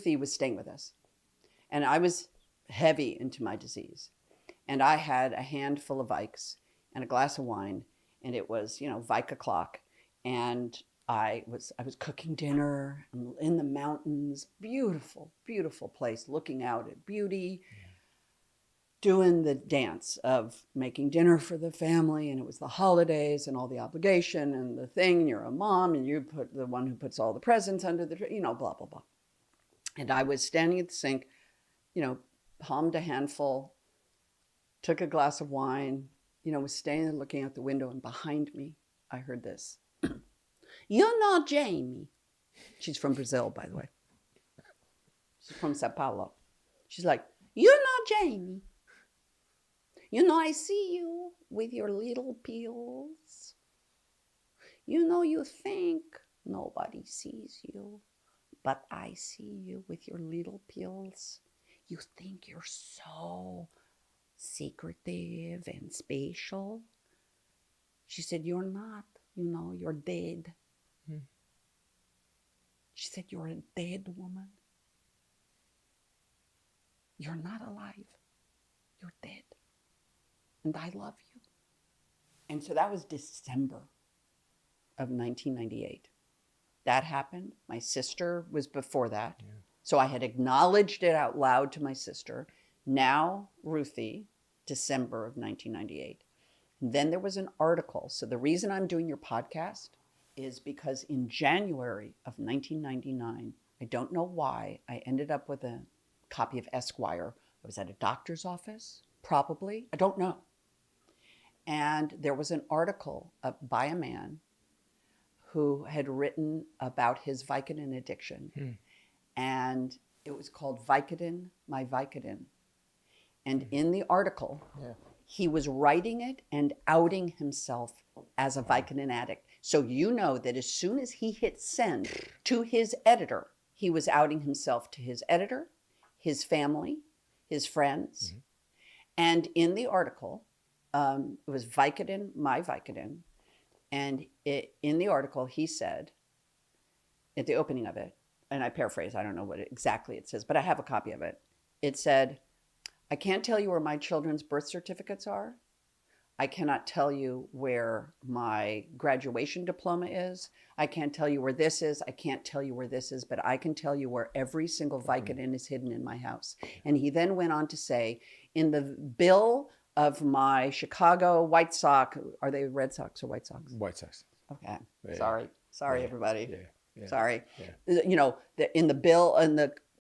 Ruthie was staying with us, and I was heavy into my disease. And I had a handful of Vikes and a glass of wine, and it was, Vike o'clock. And I was cooking dinner in the mountains, beautiful, beautiful place, looking out at beauty, doing the dance of making dinner for the family. And it was the holidays and all the obligation and the thing. You're a mom and you put the one who puts all the presents under the tree, blah, blah, blah. And I was standing at the sink, palmed a handful, took a glass of wine, was standing there looking out the window, and behind me, I heard this. You're not Jamie. She's from Brazil, by the way. She's from Sao Paulo. She's like, you're not Jamie. I see you with your little pills. You think nobody sees you, but I see you with your little pills. You think you're so secretive and spatial. She said, you're not, you're dead. She said, you're a dead woman. You're not alive. You're dead. And I love you. And so that was December of 1998. That happened. My sister was before that. Yeah. So I had acknowledged it out loud to my sister. Now, Ruthie, December of 1998. And then there was an article. So the reason I'm doing your podcast is because in January of 1999, I don't know why, I ended up with a copy of Esquire. I was at a doctor's office, probably. I don't know. And there was an article by a man who had written about his Vicodin addiction. And it was called Vicodin, My Vicodin. And in the article, he was writing it and outing himself as a Vicodin addict. So that as soon as he hit send to his editor, he was outing himself to his editor, his family, his friends. And in the article, it was Vicodin, My Vicodin. And in the article, he said, at the opening of it, and I paraphrase, I don't know what exactly it says, but I have a copy of it. It said, I can't tell you where my children's birth certificates are. I cannot tell you where my graduation diploma is. I can't tell you where this is. I can't tell you where this is, but I can tell you where every single Vicodin is hidden in my house. And he then went on to say, in the bill of my Chicago White Sox, are they Red Sox or White Sox? White Sox. Okay. Yeah. Sorry, everybody. Yeah. Sorry. Yeah. In the bill, in the